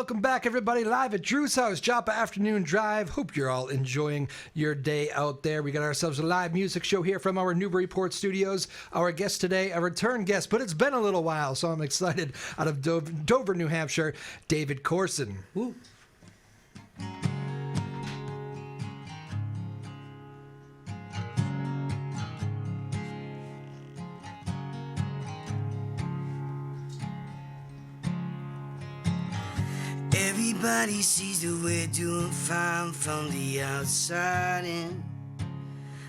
Welcome back, everybody, live at Drew's house, Joppa Afternoon Drive. Hope you're all enjoying your day out there. We got ourselves a live music show here from our Newburyport studios. Our guest today, a return guest, but it's been a little while, so I'm excited. Out of Dover, New Hampshire, David Corson. Woo. Everybody sees that we're doing fine from the outside in,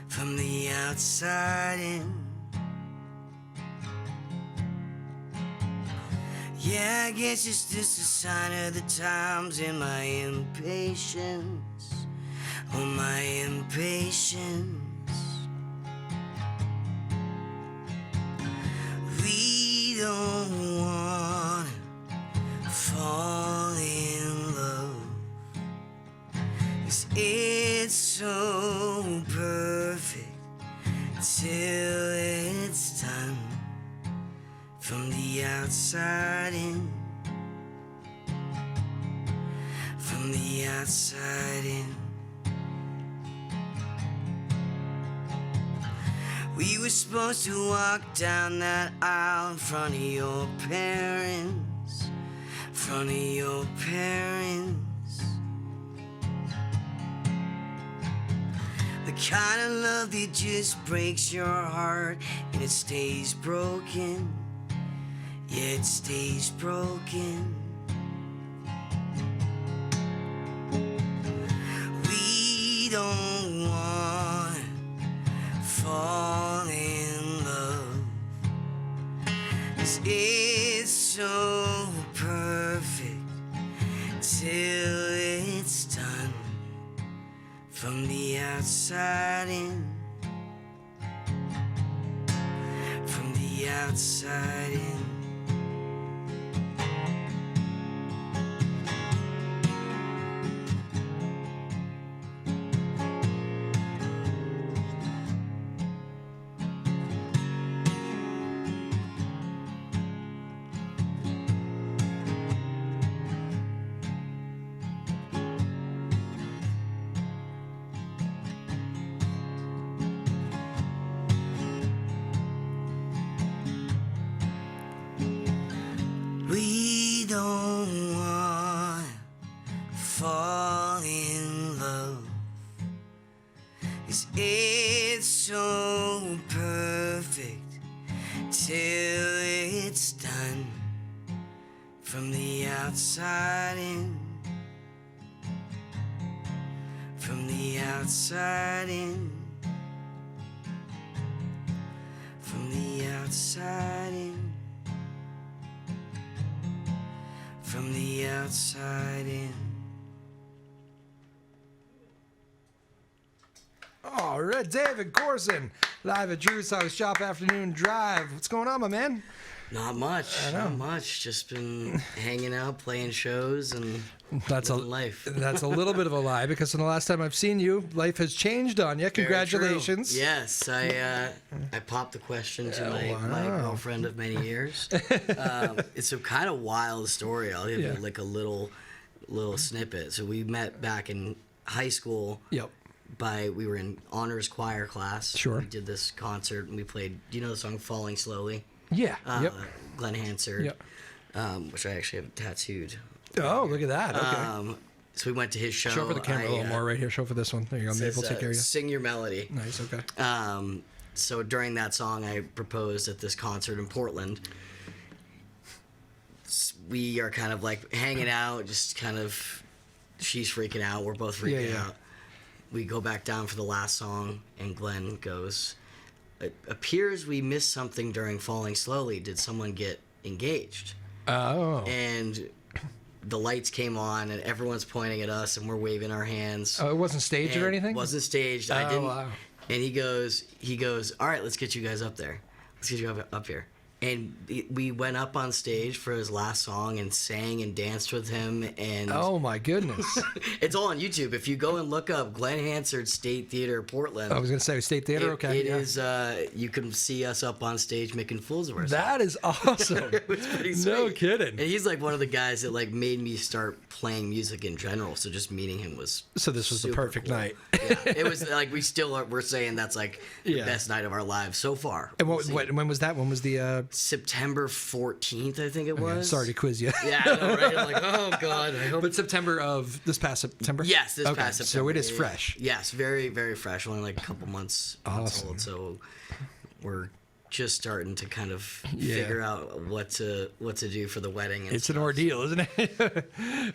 from the outside in. Yeah, I guess it's just a sign of the times and my impatience, oh my impatience. We don't want to fall in love, 'cause it's so perfect till it's done. From the outside in, from the outside in. We were supposed to walk down that aisle in front of your parents, in front of your parents. The kind of love that just breaks your heart and it stays broken. Yeah, it stays broken. We don't want to fall in love, 'cause it's so perfect till it's done. From the outside in, from the outside in. We don't want to fall in love, 'cause it's so perfect till it's done. From the outside in, from the outside in, from the outside in. From the outside in. All right, David Corson, live at Drew's house, Joppa Afternoon Drive. What's going on, my man? Not much. Not much. Just been hanging out, playing shows, and living life. That's a little bit of a lie, because from the last time I've seen you, life has changed on you. Congratulations. Yes, I popped the question to my girlfriend of many years. It's a kind of wild story. I'll give you like a little snippet. So we met back in high school. Yep. We were in honors choir class. Sure. We did this concert and we played. Do you know the song "Falling Slowly"? Yeah. Yep. Glenn Hansard. Yep. Which I actually have tattooed. Oh, look at that. Okay. So we went to his show. Show for the camera a little more right here. Show for this one. There you go. Maybe we'll take care of you. Sing Your Melody. Nice. Okay. So during that song, I proposed at this concert in Portland. We are kind of like hanging out, just kind of, she's freaking out. We're both freaking out. We go back down for the last song, and Glenn goes, "It appears we missed something during Falling Slowly. Did someone get engaged?" Oh. And the lights came on, and everyone's pointing at us, and we're waving our hands. Oh, it wasn't staged or anything? It wasn't staged. I didn't. Wow. And he goes, "All right, let's get you guys up there. Let's get you up here." And we went up on stage for his last song and sang and danced with him. And Oh my goodness! it's all on YouTube. If you go and look up Glenn Hansard State Theater, Portland. I was gonna say State Theater. Okay, It is. You can see us up on stage making fools of ourselves. That is awesome. It was pretty sweet. No kidding. And he's like one of the guys that like made me start playing music in general. So just meeting him was So this was the super perfect cool. night. Yeah, it was like we're saying that's like the best night of our lives so far. And when was that? When was the? September 14th, I think it was. Sorry to quiz you. Yeah, I know, right? I'm like, oh god, I hope. But September of this past September. Yes, this past September. So it is yeah. fresh. Yes, very very fresh. Only like a couple months old. So we're just starting to kind of figure out what to do for the wedding. And It's stuff. an ordeal, isn't it?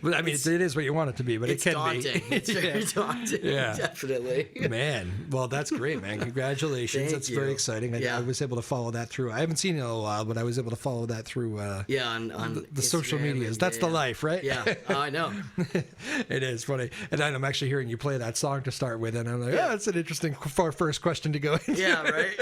But I mean, it is what you want it to be, but it It's can daunting. be. It's very daunting. Yeah. Definitely. Man, well, that's great, man. Congratulations. Thank That's you. very exciting. I was able to follow that through. I haven't seen it in a while, but I was able to follow that through Yeah, on the social Instagram medias. and- That's the life, right? Yeah, oh, I know. It is funny. And then I'm actually hearing you play that song to start with, and I'm like, yeah, that's an interesting first question to go into. Yeah, right.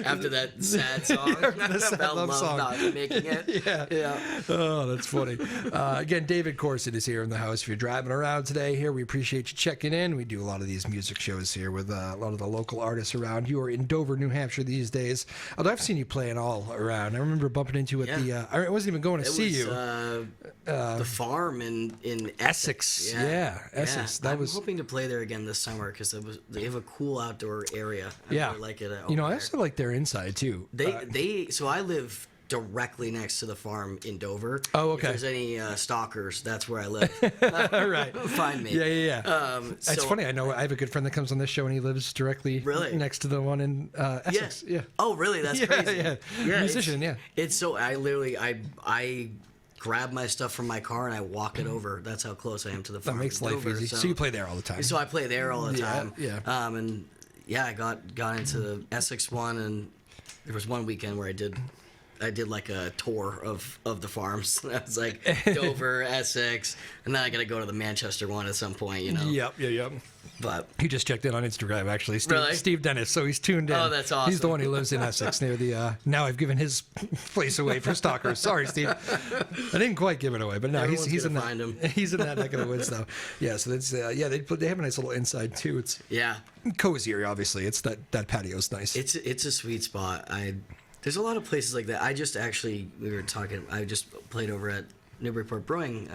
After that sad song, the sad about love song. not making it. Yeah. Oh, that's funny. Again, David Corson is here in the house. If you're driving around today here, we appreciate you checking in. We do a lot of these music shows here with a lot of the local artists around. You are in Dover, New Hampshire these days. Although I've seen you playing all around. I remember bumping into you at the... I wasn't even going to see you. The farm in Essex. Yeah, Essex. I'm hoping to play there again this summer because they have a cool outdoor area. I really like it. You know, I also like their inside too. So I live directly next to the farm in Dover. Oh, okay. If there's any stalkers, that's where I live. Right. Find me. Yeah. It's funny. I know I have a good friend that comes on this show, and he lives directly next to the one in Essex. Yeah. Oh, really? That's crazy. Yeah. Musician. It's so I grab my stuff from my car and I walk it over. That's how close I am to the farm. That makes life easy. So you play there all the time. So I play there all the time. Yeah. And I got into the Essex one, and there was one weekend where I did like a tour of the farms. I was like Dover, Essex, and then I got to go to the Manchester one at some point, you know. Yep. But he just checked in on Instagram, actually. Really? Steve Dennis, so he's tuned in. Oh, that's awesome. He's the one who lives in Essex near the... now I've given his place away for stalkers. Sorry, Steve. I didn't quite give it away, but no, he's in that. Find him. He's in that neck of the woods, though. Yeah, so that's... they have a nice little inside, too. It's cozier, obviously. It's that patio's nice. It's a sweet spot. There's a lot of places like that. I just played over at Newburyport Brewing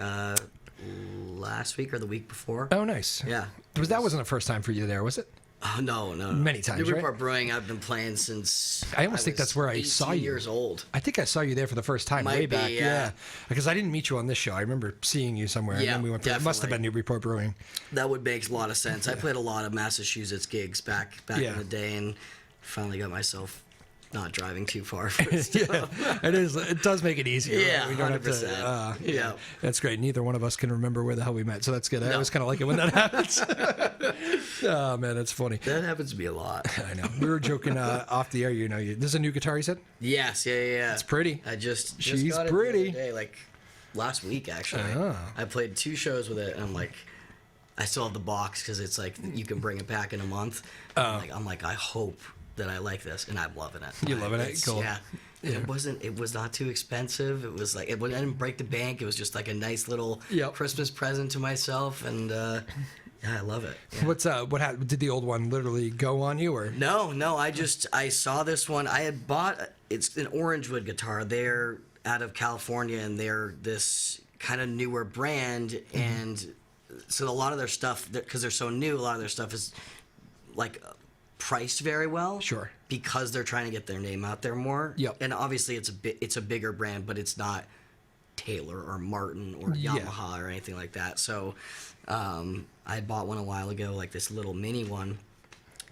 last week or the week before. Oh, nice. Yeah. That wasn't the first time for you there, was it? Oh, no. Many times, Newburyport right? Brewing, I've been playing since I almost think that's where I saw you. 18 years old. I think I saw you there for the first time way back. Yeah. Because I didn't meet you on this show. I remember seeing you somewhere. Yeah, and then we went. It must have been Newburyport Brewing. That would make a lot of sense. I played a lot of Massachusetts gigs back in the day, and finally got myself not driving too far for stuff. It is. It does make it easier. Yeah, right? We don't 100%. have to. Yeah, that's great. Neither one of us can remember where the hell we met, so that's good. I always kind of like it when that happens. Oh man, that's funny. That happens to me a lot. I know. We were joking off the air. You know, this is a new guitar you said? Yes. Yeah. It's pretty. I just She's got it pretty. the other day, like last week actually. Oh. I played 2 shows with it, and I'm like, I still have the box because it's like you can bring it back in a month. I'm like, I hope that I like this, and I'm loving it. You loving it? Cool. Yeah. It was not too expensive. It was like I didn't break the bank. It was just like a nice little Christmas present to myself, and I love it. Yeah. What happened? Did the old one literally go on you, or No. I saw this one. I had bought. It's an Orangewood guitar. They're out of California, and they're this kind of newer brand, and so a lot of their stuff, because they're so new, a lot of their stuff is like priced very well. Sure. Because they're trying to get their name out there more. Yep. And obviously it's a bigger brand, but it's not Taylor or Martin or Yamaha or anything like that. So I bought one a while ago, like this little mini one,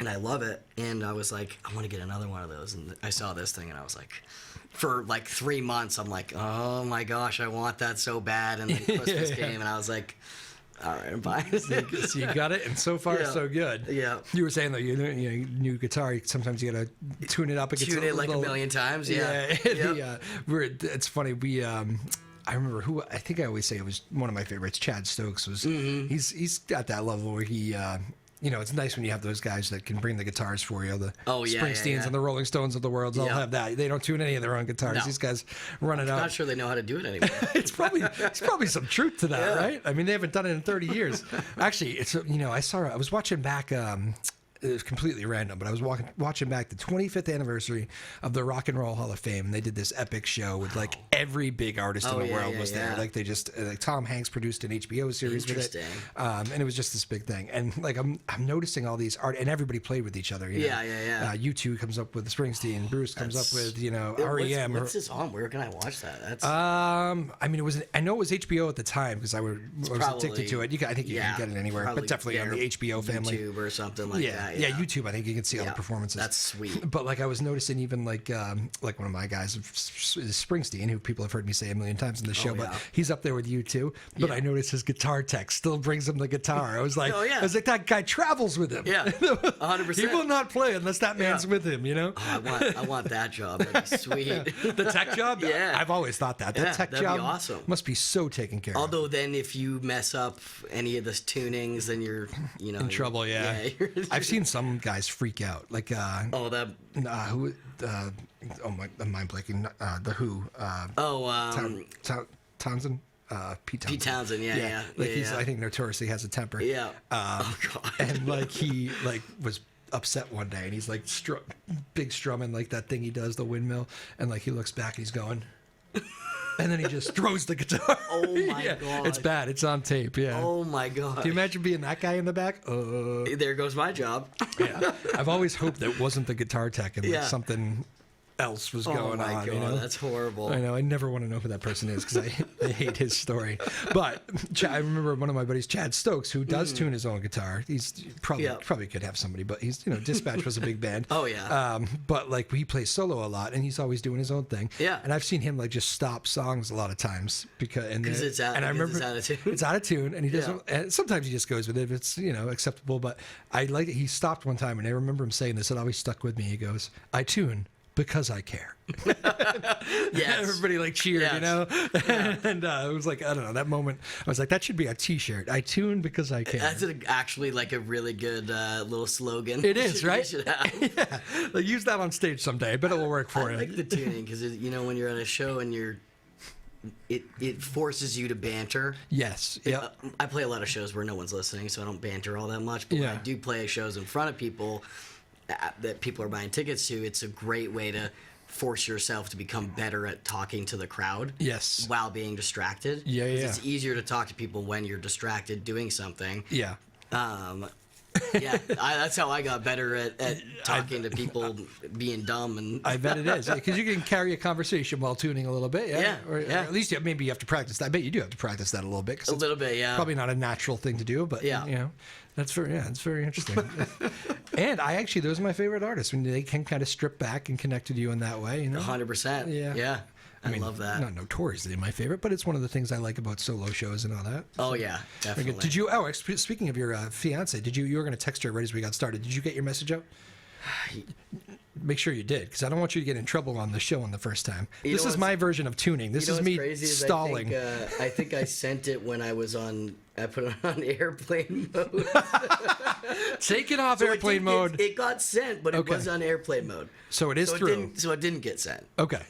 and I love it. And I was like, I want to get another one of those. And I saw this thing, and I was like, for like 3 months, I'm like, oh my gosh, I want that so bad. And then Christmas came, and I was like, all right, I'm buying it. So you got it, and so far so good. Yeah. You were saying though, new guitar. Sometimes you gotta tune it up. Tune it like a million times. Yeah. It's funny. I remember I think I always say it was one of my favorites. Chad Stokes was. He's got that level where he it's nice when you have those guys that can bring the guitars for you. The yeah, Springsteens and the Rolling Stones of the world all have that. They don't tune any of their own guitars. No. These guys run it out. I'm not sure they know how to do it anymore. It's probably some truth to that, right? I mean, they haven't done it in 30 years. Actually, it's I was watching back. It was completely random, but I was watching back the 25th anniversary of the Rock and Roll Hall of Fame. And they did this epic show with like every big artist in the world was there. Like they just like Tom Hanks produced an HBO series with it, and it was just this big thing. And like I'm noticing all these art, and everybody played with each other. U2 comes up with Springsteen, Bruce comes up with REM. What's this on? Where can I watch that? That's I mean, I know it was HBO at the time because I was addicted to it. I think you can get it anywhere, but definitely on the HBO family, YouTube or something like that. Yeah, YouTube. I think you can see all the performances. That's sweet. But like I was noticing, even like one of my guys is Springsteen, who people have heard me say a million times in the show. But he's up there with you too. But I noticed his guitar tech still brings him the guitar. I was like, that guy travels with him. Yeah, 100%. He will not play unless that man's with him. Oh, I want that job. That'd be sweet. The tech job. Yeah, I've always thought that tech that'd job be awesome. Must be so taken care of. Although then, if you mess up any of the tunings, then you're in trouble. Yeah, I've seen some guys freak out. Like I'm mind blanking. The Who. Townsend. Pete Townsend. Pete Townsend, yeah. Like I think notoriously has a temper. Yeah. Oh God. And like he was upset one day, and he's like big strumming like that thing he does, the windmill, and like he looks back and he's going. And then he just throws the guitar. Oh my God. It's bad. It's on tape. Yeah. Oh my God. Do you imagine being that guy in the back? There goes my job. Yeah. I've always hoped that wasn't the guitar tech and like something else was going on. Oh my God, that's horrible. I know. I never want to know who that person is because I hate his story. But I remember one of my buddies, Chad Stokes, who does tune his own guitar. He's probably could have somebody, but he's Dispatch was a big band. Oh yeah. But like he plays solo a lot, and he's always doing his own thing. Yeah. And I've seen him like just stop songs a lot of times because it's out. And I remember it's out of tune. It's out of tune, and he doesn't. And sometimes he just goes with it if it's acceptable. But I like it. He stopped one time, and I remember him saying this. It always stuck with me. He goes, "I tune because I care." Yes. Everybody like cheered, Yeah. And it was like, I don't know, that moment I was like, that should be a t-shirt. I tune because I care. That's actually like a really good little slogan. It is, right? You should have. Yeah. Like, use that on stage someday. I bet it will work for I you. like the tuning because when you're at a show and it forces you to banter. Yes. Yeah. I play a lot of shows where no one's listening, so I don't banter all that much. But when I do play shows in front of people that people are buying tickets to, it's a great way to force yourself to become better at talking to the crowd. Yes. While being distracted. Yeah. It's easier to talk to people when you're distracted doing something. Yeah. That's how I got better at talking to people being dumb. And I bet it is, because you can carry a conversation while tuning a little bit. Yeah. Or at least maybe you have to practice that. I bet you do have to practice that a little bit. A little bit, yeah. Probably not a natural thing to do, but it's very interesting. And those are my favorite artists when they can kind of strip back and connect with you in that way. 100%. Yeah. I love that. Not notoriously my favorite, but it's one of the things I like about solo shows and all that. Oh yeah, definitely. Did you? Speaking of your fiance, you were going to text her right as we got started? Did you get your message out? Make sure you did, because I don't want you to get in trouble on the show on the first time. This is my version of tuning. This is me stalling. I think I sent it when I was on. I put it on airplane mode. Take it off airplane mode. It got sent, but it was on airplane mode. So it is through. It didn't get sent. Okay.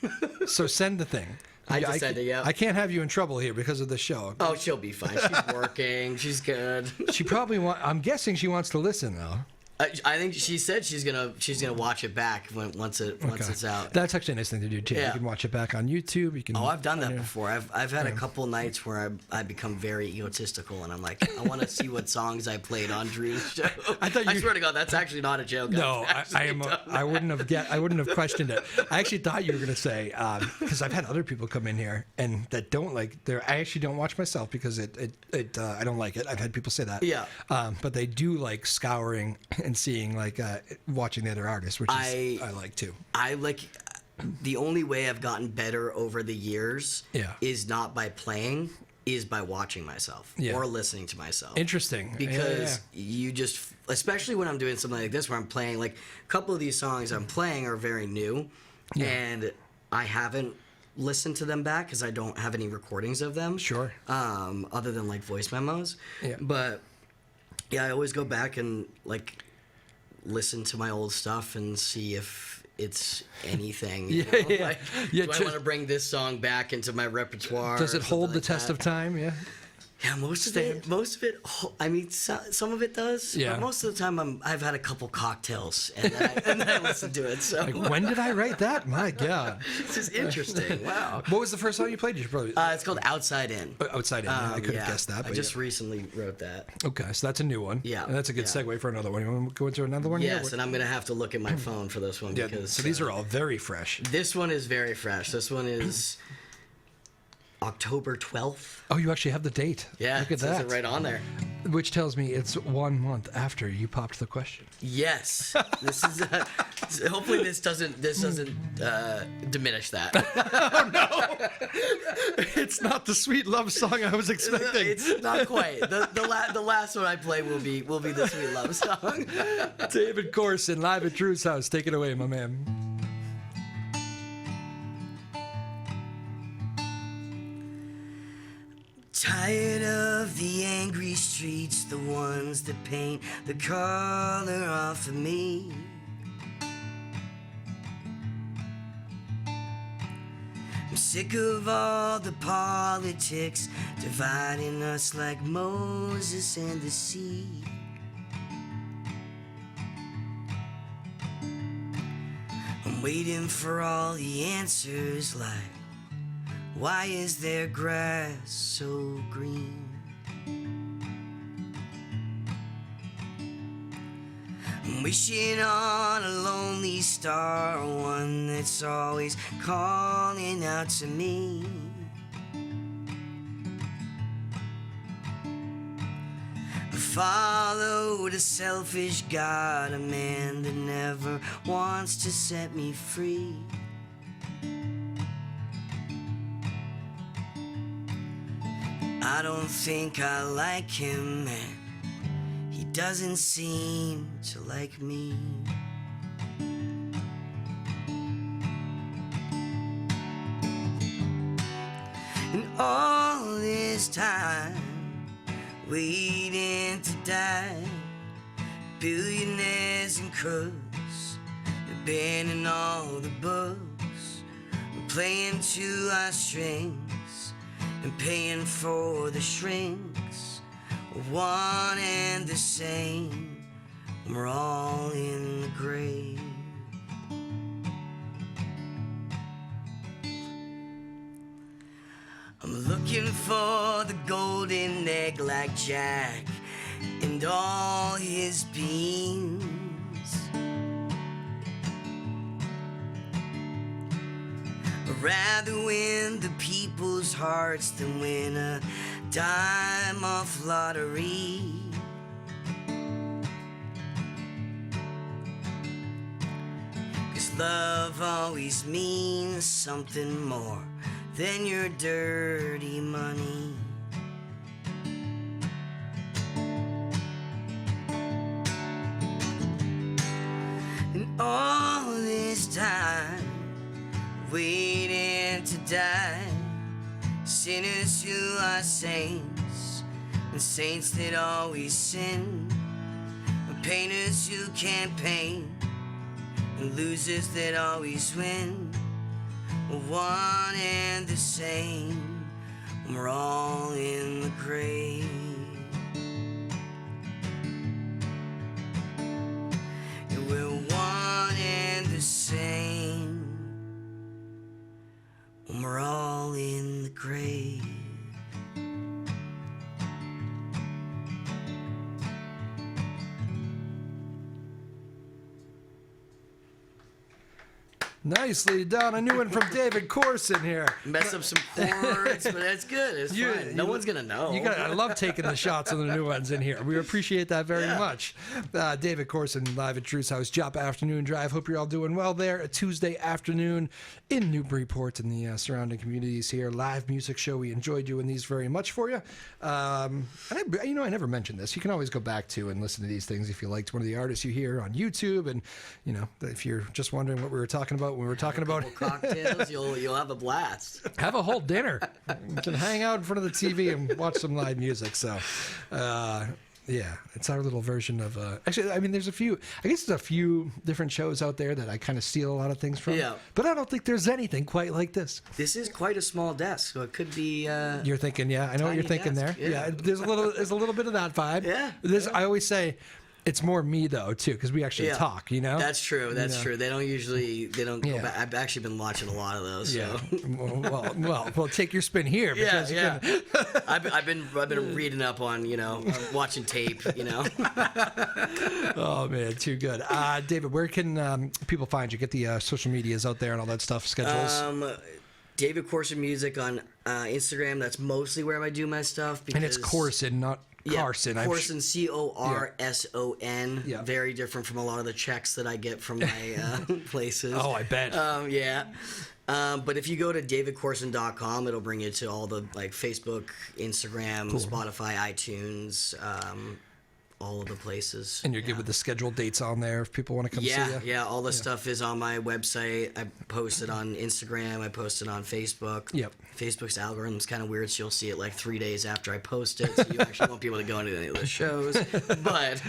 So send the thing. I just sent it, yeah. I can't have you in trouble here because of the show. Oh, she'll be fine. She's working. She's good. She probably I'm guessing she wants to listen though. I think she said she's gonna watch it back once it's out. That's actually a nice thing to do too. Yeah. You can watch it back on YouTube. You can. Oh, I've done that before. I've had a couple nights where I become very egotistical and I'm like, I want to see what songs I played on Drew's show. I swear to God, that's actually not a joke. No, I wouldn't have questioned it. I actually thought you were gonna say, because I've had other people come in here and that don't like. I actually don't watch myself because I don't like it. I've had people say that. Yeah. But they do like scouring and seeing watching the other artists, which I like too. I like the only way I've gotten better over the years is not by playing, is by watching myself or listening to myself. Interesting. Because you just, especially when I'm doing something like this where I'm playing, like a couple of these songs I'm playing are very new and I haven't listened to them back because I don't have any recordings of them. Sure. Other than like voice memos. Yeah. But Yeah, I always go back and like listen to my old stuff and see if it's anything. Yeah. Like, do I want to bring this song back into my repertoire? Does it hold the test of time? Yeah. Yeah, most of it. I mean, some of it does. Yeah. But most of the time, I've had a couple cocktails and then I listen to it. So Like, when did I write that? My God. This is interesting. Wow. What was the first song you played? You probably It's called Outside In. Outside In. Yeah, I could have guessed that. I But just recently wrote that. Okay, so that's a new one. Yeah, And that's a good yeah. segue for another one. You want to go into another one? Yes, and I'm gonna have to look at my phone for this one Yeah. because So these are all very fresh. this one is very fresh. This one is October 12th. Oh, you actually have the date. Yeah, Look it at says that. it right on there. Which tells me it's 1 month after you popped the question. Yes, this is. Hopefully, this doesn't diminish that. It's not the sweet love song I was expecting. It's not quite. The last one I play will be the sweet love song. David Corson, live at Drew's house. Take it away, my man. Tired of the angry streets, the ones that paint the color off of me. I'm sick of all the politics dividing us like Moses and the sea. I'm waiting for all the answers like, why is their grass so green? I'm wishing on a lonely star, one that's always calling out to me. I followed a selfish God, a man that never wants to set me free. I don't think I like him, and he doesn't seem to like me. And all this time, waiting to die, billionaires and crooks, they're banning all the books, we're playing to our strings and paying for the shrinks, one and the same, we're all in the grave. I'm looking for the golden egg like Jack and all his beans. I'd rather win the people's hearts than win a dime off lottery. Cause love always means something more than your dirty money. And all this time, waiting to die, sinners who are saints, and saints that always sin, and painters who can't paint, and losers that always win, one and the same, we're all in the grave. Yeah, we're one and the same, we're all in the grave. Nicely done. A new one from David Corson here. Mess up some chords, but that's good. It's fine. No one's gonna know. I love taking the shots on the new ones in here. We appreciate that very much. David Corson live at Drew's house, Joppa Afternoon Drive. Hope you're all doing well there. A Tuesday afternoon in Newburyport and the surrounding communities here. Live music show. We enjoy doing these very much for you. And I never mentioned this. You can always go back to and listen to these things if you liked one of the artists you hear on YouTube. And if you're just wondering what we were talking about when we were talking about cocktails, you'll have a blast. Have a whole dinner. You can hang out in front of the TV and watch some live music. So Yeah, it's our little version of. Actually, I mean, there's a few. I guess there's a few different shows out there that I kind of steal a lot of things from. Yeah. But I don't think there's anything quite like this. This is quite a small desk, so it could be. You're thinking, yeah, I know what you're thinking desk, there. yeah. Yeah, there's a little bit of that vibe. Yeah, I always say. It's more me though too, because we actually talk. You know. That's true. That's true. They don't usually. They don't. Go Yeah. back. I've actually been watching a lot of those. So. Yeah. Well, take your spin here. Because Yeah. I've been reading up on watching tape. Oh man, too good. David, where can people find you? Get the social medias out there and all that stuff. Schedules. David Corson Music on Instagram. That's mostly where I do my stuff. Because, and it's Corson, not Carson. Corson, Corson. Yeah. Very different from a lot of the checks that I get from my places. Oh, I bet. Yeah. But if you go to davidcorson.com, it'll bring you to all the Facebook, Instagram, Spotify, iTunes, all of the places. And you're good with the scheduled dates on there if people want to come see you? Yeah, all the stuff is on my website. I post it on Instagram. I post it on Facebook. Yep. Facebook's algorithm's kind of weird, so you'll see it 3 days after I post it, so you actually won't be able to go into any of the shows. But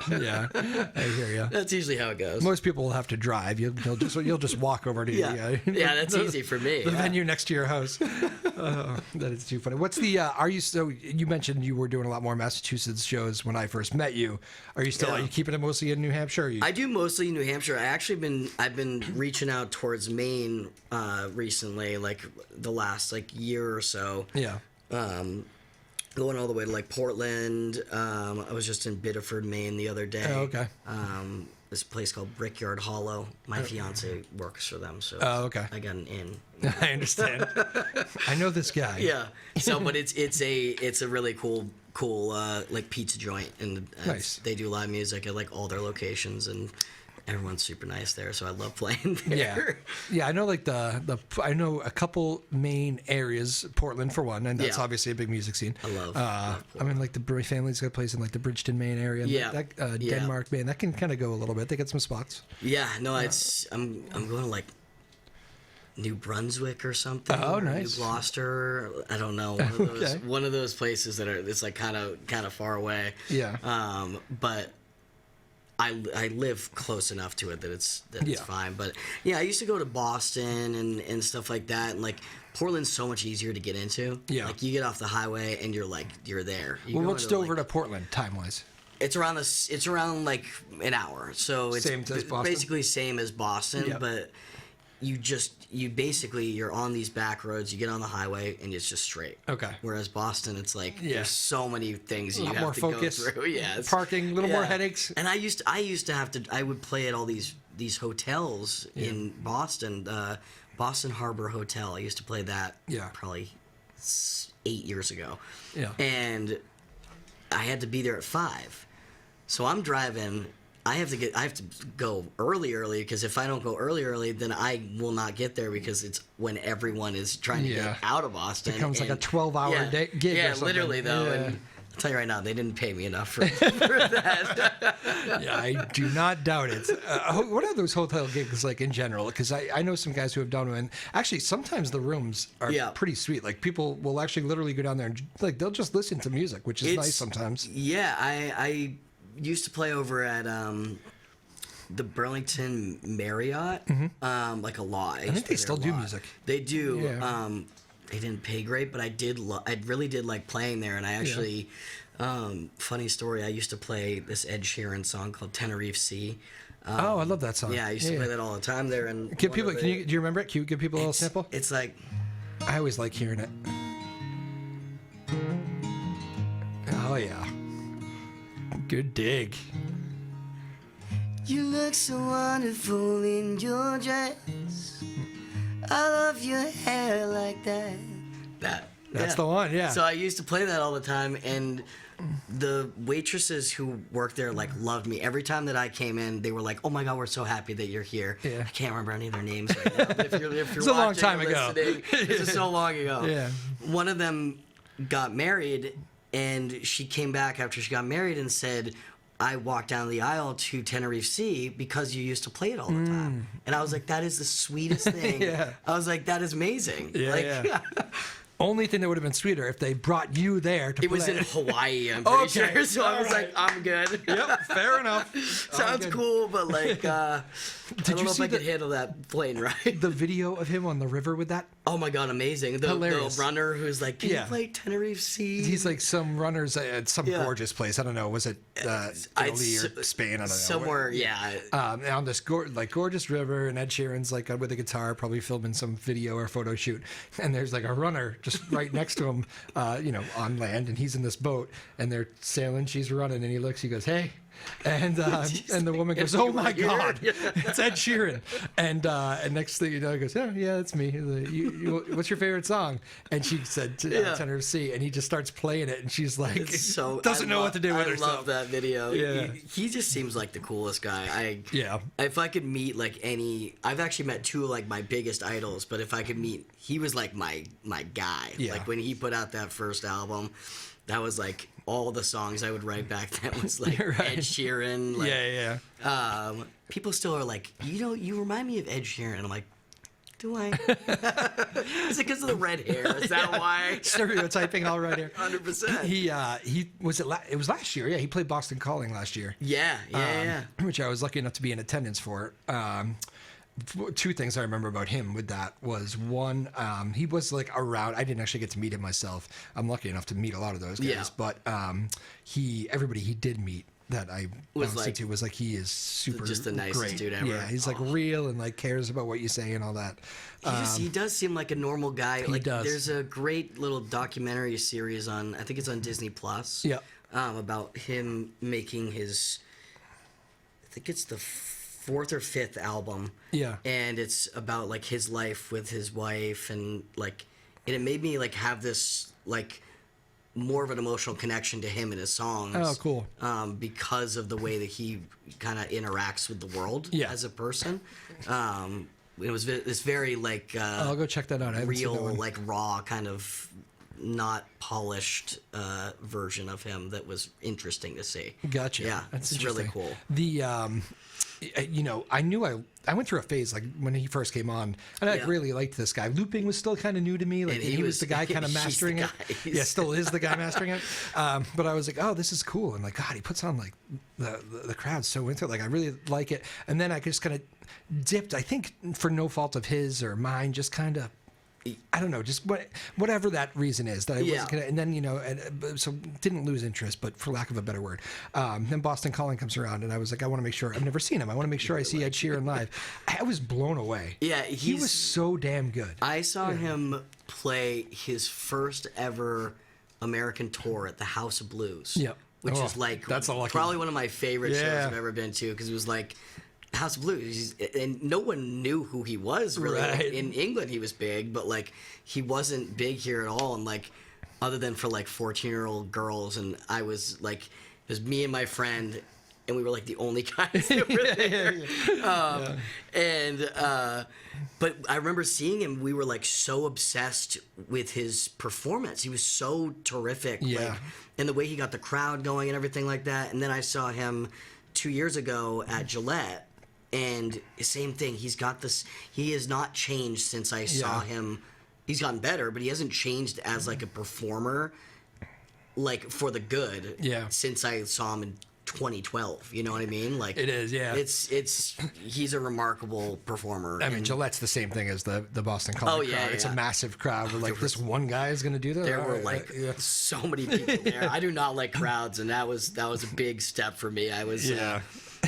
yeah, I hear you. That's usually how it goes. Most people will have to drive. You'll just walk over to yeah, that's easy for me. The venue next to your house. That is too funny. What's the? You mentioned you were doing a lot more Massachusetts shows when I first met you. Are you still? Are you keeping it mostly in New Hampshire? I do mostly in New Hampshire. I've been reaching out towards Maine recently, the last year or so. Yeah. Going all the way to Portland. I was just in Biddeford, Maine the other day. Oh, okay. This place called Brickyard Hollow. My fiance works for them, so okay. I got an in. I understand. I know this guy. Yeah. So, but it's a really cool pizza joint, and nice. They do live music at all their locations, and everyone's super nice there. So I love playing there. Yeah. I know I know a couple main areas, Portland for one, and that's obviously a big music scene. I love I mean, the family's got a place in the Bridgeton, Maine area. And Denmark, Maine. That can kind of go a little bit. They got some spots. Yeah. No, I'm going to New Brunswick or something. Oh, nice. New Gloucester. I don't know. One of those places that are it's kind of far away. Yeah. But I live close enough to it that it's fine. But yeah, I used to go to Boston and stuff like that, and Portland's so much easier to get into. Yeah. You get off the highway and you're there. What's Dover to Portland time wise? It's around an hour. So it's same as Boston? Basically same as Boston, but you're on these back roads, you get on the highway and it's just straight. Okay. Whereas Boston, it's there's so many things you have to focus, go through. Yeah. Parking, a little more headaches. And I used to have to, I would play at all these hotels in Boston, Boston Harbor Hotel. I used to play that probably 8 years ago. Yeah. And I had to be there at 5. So I'm driving. I have to go early because if I don't go early, then I will not get there because it's when everyone is trying to get out of Boston. It becomes like a 12-hour gig. Yeah, or something. Literally though. Yeah. And I'll tell you right now, they didn't pay me enough for that. Yeah, I do not doubt it. What are those hotel gigs like in general? Because I know some guys who have done them, and actually sometimes the rooms are pretty sweet. People will actually literally go down there and they'll just listen to music, which is nice sometimes. Yeah, I used to play over at the Burlington Marriott, a lot. I think they still do music. They do. Yeah. They didn't pay great, but I really did like playing there, and I actually, funny story. I used to play this Ed Sheeran song called Tenerife Sea. I love that song. Yeah, I used to play that all the time there. And give people. Do you remember it? Can you give people a little sample? It's I always like hearing it. Oh yeah. Good dig. You look so wonderful in your dress. I love your hair like that. That's the one, yeah. So I used to play that all the time, and the waitresses who worked there loved me. Every time that I came in, they were like, "Oh my God, we're so happy that you're here." Yeah. I can't remember any of their names right now. But if you're it's a long time ago. This is so long ago. Yeah. One of them got married, and she came back after she got married and said, I walked down the aisle to Tenerife Sea because you used to play it all the time. And I was like, that is the sweetest thing. Yeah. I was like, that is amazing. Yeah, Only thing that would have been sweeter if they brought you there to It was play. in Hawaii, I'm pretty Okay. sure. So I was Alright. like, I'm good. Yep, fair enough. Sounds good. cool, but like, I don't you know if see I could the- handle that plane ride. The video of him on the river with that. Oh my god, amazing! The Hilarious. runner who's like, "Can Yeah. you play Tenerife Sea?" He's like some runners at some Yeah. gorgeous place. I don't know. Was it Italy or Spain? I don't know. somewhere. Yeah, On this gorgeous river, and Ed Sheeran's like with a guitar, probably filming some video or photo shoot. And there's like a runner just right next to him, on land, and he's in this boat, and they're sailing. She's running, and he looks. He goes, "Hey." And the woman goes, "Oh my God, it's Ed Sheeran!" And next thing you know, he goes, "Yeah, it's me. What's your favorite song?" And she said, "Tenor C." And he just starts playing it, and she's like, doesn't know what to do with herself. I love that video. Yeah. He just seems like the coolest guy. Yeah. If I could meet like I've actually met two of like my biggest idols, but if I could meet, he was like my guy. Yeah. Like when he put out that first album, that was like all the songs I would write back then was like Right. Ed Sheeran. Like, Yeah. people still are like, you remind me of Ed Sheeran. And I'm like, do I? Is it because of the red hair? Is that why? Stereotyping all right here. 100%. He was it was last year. Yeah, he played Boston Calling last year. Yeah. Which I was lucky enough to be in attendance for. Two things I remember about him with that was one, he was like around. I didn't actually get to meet him myself. I'm lucky enough to meet a lot of those guys. Yeah. But everybody he did meet that I Was bounced like- into was like he is super Just the nicest great. dude ever. Yeah, he's like real and like cares about what you say and all that. He does seem like a normal guy. Like does. there's a great little documentary series on, I think it's on Disney Plus. Yeah. About him making his, I think it's the fourth or fifth album. Yeah. And it's about like his life with his wife and like, and it made me like have this like more of an emotional connection to him and his songs. Oh, cool. Because of the way that he kind of interacts with the world as a person. It was this very like I'll go check that out. I haven't seen that real, one. like raw kind of not polished version of him that was interesting to see. Gotcha. Yeah, That's it's really interesting. cool. The I knew I went through a phase like when he first came on, and I really liked this guy. Looping was still kind of new to me. Like And he was the guy kind of he's the mastering it. guy. Yeah, still is the guy mastering it. But I was like, oh, this is cool. And like, God, he puts on like the crowd's so into it. Like I really like it. And then I just kind of dipped. I think for no fault of his or mine, just kind of. I don't know, just whatever that reason is that I wasn't gonna, and then so didn't lose interest, but for lack of a better word, then Boston Calling comes around, and I was like, I want to make sure I've never seen him. I want to make sure I see Ed Sheeran live. I was blown away. Yeah, he was so damn good. I saw him play his first ever American tour at the House of Blues. Yep. Which is like that's a lucky probably one of my favorite shows Yeah. I've ever been to because it was like House of Blues, and no one knew who he was really. Right. In England, he was big, but like he wasn't big here at all. And like, other than for like 14-year-old girls, and I was like, it was me and my friend, and we were like the only guys that were there. But I remember seeing him. We were like so obsessed with his performance. He was so terrific. Yeah. Like, and the way he got the crowd going and everything like that. And then I saw him 2 years ago at Gillette. And same thing. He's got this. He has not changed since I saw him. He's gotten better, but he hasn't changed as like a performer, like for the good. Yeah. Since I saw him in 2012. You know what I mean? Like It is, yeah. It's he's a remarkable performer. I mean, and Gillette's the same thing as the Boston Calling yeah, crowd. It's yeah. a massive crowd. Where like this one guy is going to do that. there All were right, like yeah. so many people there. I do not like crowds, and that was a big step for me. I was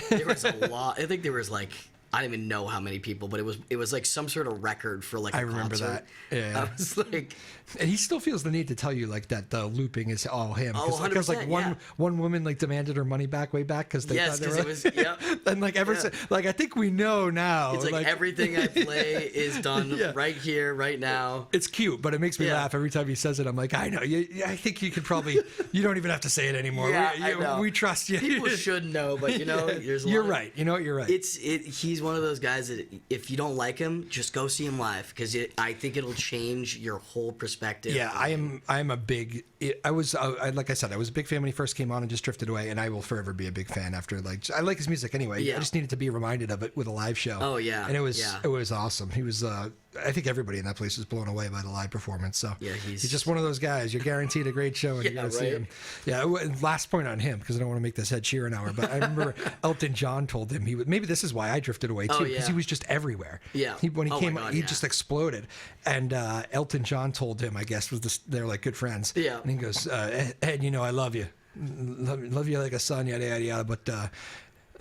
there was a lot. I think there was like. I don't even know how many people, but it was like some sort of record for like a I remember concert. that. Yeah. I was like, And he still feels the need to tell you like that the looping is all him. Oh, Because like 100%, one woman like demanded her money back way back because they yes, thought they because were. it was And like like I think we know now. It's like everything I play is done right here, right now. It's cute, but it makes me Yeah. laugh every time he says it. I'm like, I know. I think you could probably. You don't even have to say it anymore. Yeah, we, I know. we trust you. People should know, but there's a You're lot of- right. You know what? You're right. He's one of those guys that if you don't like him, just go see him live because I think it'll change your whole perspective. Yeah, I am a big. I was like I said, I was a big fan when he first came on and just drifted away, and I will forever be a big fan after. Like I like his music anyway. Yeah. I just needed to be reminded of it with a live show. Oh, yeah, and it was yeah. it was awesome. He was I think everybody in that place was blown away by the live performance. So yeah, he's just one of those guys. You're guaranteed a great show, and you're going to see him. Yeah. Last point on him, because I don't want to make this Ed Sheeran hour, but I remember Elton John told him maybe this is why I drifted away too, because he was just everywhere. Yeah. When he came, he just exploded. And Elton John told him, I guess, they're like good friends. Yeah. And he goes, Ed, I love you. Love you like a son, yada, yada, yada, but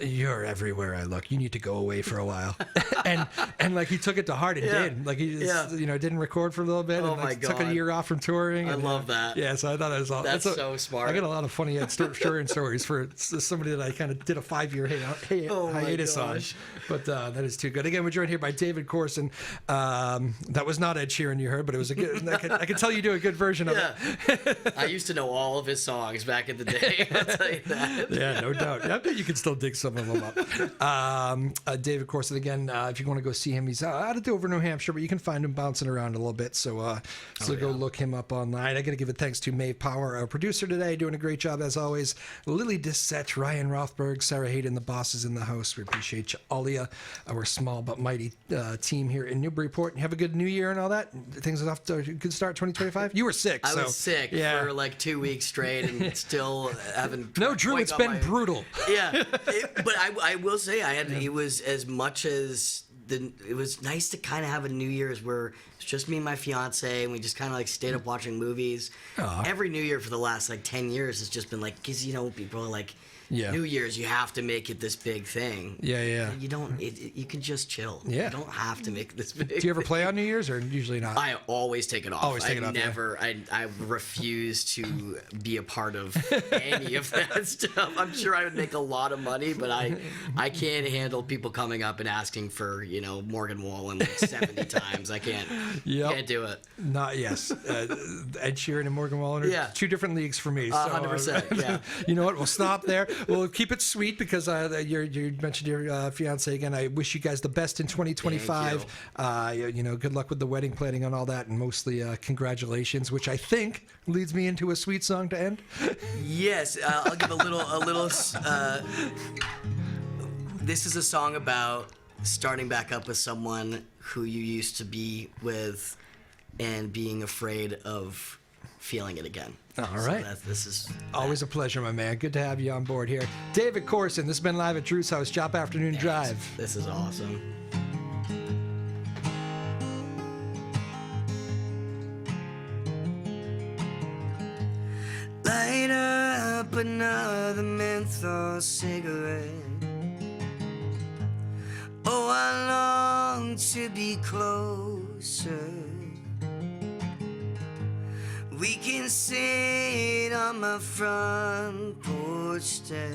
you're everywhere I look. You need to go away for a while. and like he took it to heart and did. Like he just, didn't record for a little bit and took a year off from touring. I love that. Yeah, so I thought it was all that's so smart. I got a lot of funny Ed Sheeran stories for somebody that I kind of did a 5-year hiatus on. But that is too good. Again, we're joined here by David Corson. That was not Ed Sheeran you heard, but it was a good. I can tell you do a good version of it. I used to know all of his songs back in the day. I'll tell you that. Yeah, no doubt. I bet you can still dig some of them up. David Corson, again, if you want to go see him, he's out of Dover, New Hampshire, but you can find him bouncing around a little bit. So go look him up online. I got to give it thanks to Maeve Power, our producer today, doing a great job as always. Lily Dissett, Ryan Rothberg, Sarah Hayden, the bosses in the house. We appreciate you, all of you, our small but mighty team here in Newburyport. Have a good New Year and all that. Things are off to a good start, 2025. You were sick. I was sick for like 2 weeks straight and still haven't. No, Drew, it's been brutal. Yeah, but I will say it was as much as it was nice to kind of have a New Year's where it's just me and my fiance and we just kind of like stayed up watching movies. Every New Year for the last like 10 years has just been like, because people are like, New Year's, you have to make it this big thing. Yeah. You don't. You can just chill. Yeah. You don't have to make it this big. Do you ever play on New Year's or usually not? I always take it off. Always take it off. Never. Yeah. I refuse to be a part of any of that stuff. I'm sure I would make a lot of money, but I can't handle people coming up and asking for Morgan Wallen like 70 times. I can't. Can't do it. Not yes. Ed Sheeran and Morgan Wallen are two different leagues for me. 100%. Yeah. You know what? We'll stop there. We'll keep it sweet because you mentioned your fiance again. I wish you guys the best in 2025. Good luck with the wedding planning and all that, and mostly congratulations, which I think leads me into a sweet song to end. Yes, I'll give a little. This is a song about starting back up with someone who you used to be with, and being afraid of feeling it again. All right. So this is always a pleasure, my man. Good to have you on board here. David Corson, this has been live at Drew's house, Joppa Afternoon Drive. This is awesome. Light up another menthol cigarette. Oh, I long to be closer. We can sit on my front porch step,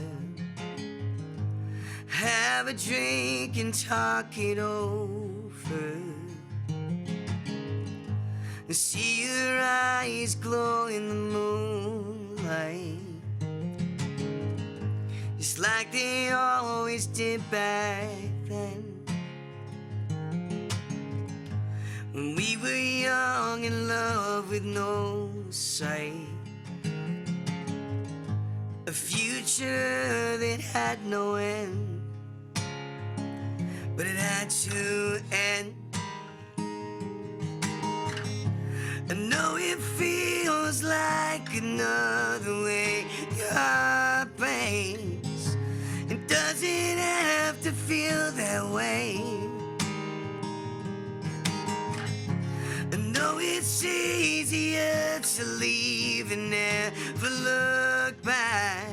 have a drink and talk it over. See your eyes glow in the moonlight, just like they always did back then. When we were young in love with no sight, a future that had no end, but it had to end. I know it feels like another way your heart breaks. It doesn't have to feel that way. I know it's easier to leave and never look back.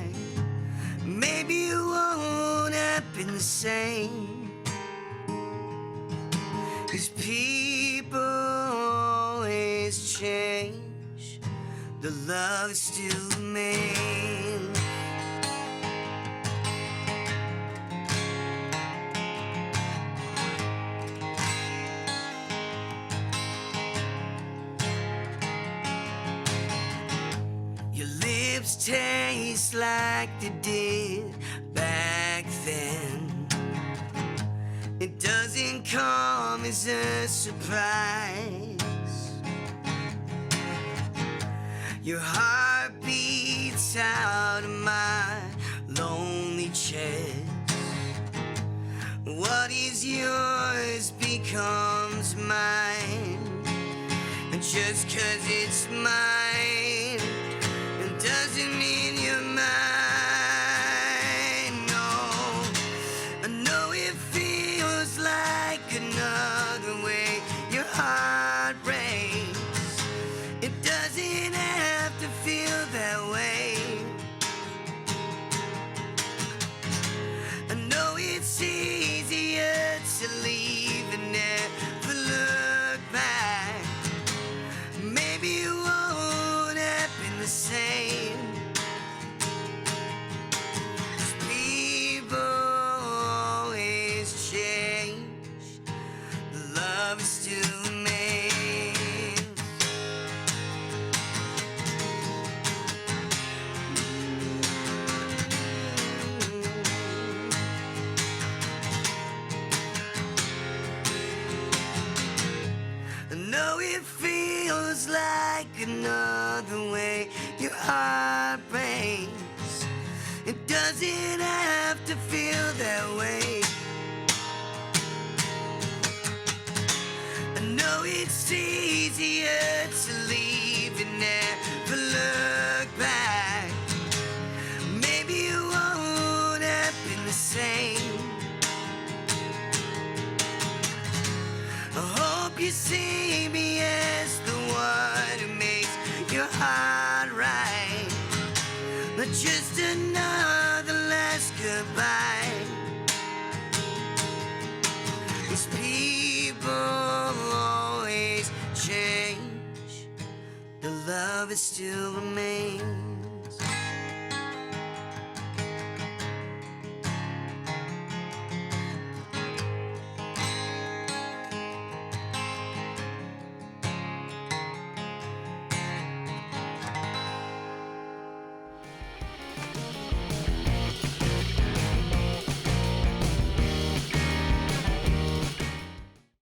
Maybe it won't happen the same, 'cause people always change, the love still remains. Your lips taste like they did back then. It doesn't come as a surprise. Your heart beats out of my lonely chest. What is yours becomes becomes mine. And just 'cause it's mine, it doesn't mean you're mine. No, I know it feels like another way your heart breaks. It doesn't have to feel that way. I know it's easier to leave and never look back. Maybe it won't happen the same. 'Cause people always change. Love is still remains. I know it feels like another way your heart breaks. It doesn't have to feel that way. I know it's easier to leave and never look back. Maybe it won't happen the same. I hope you see me as the one who makes your heart right, not just another last goodbye. 'Cause people always change, the love it still remains.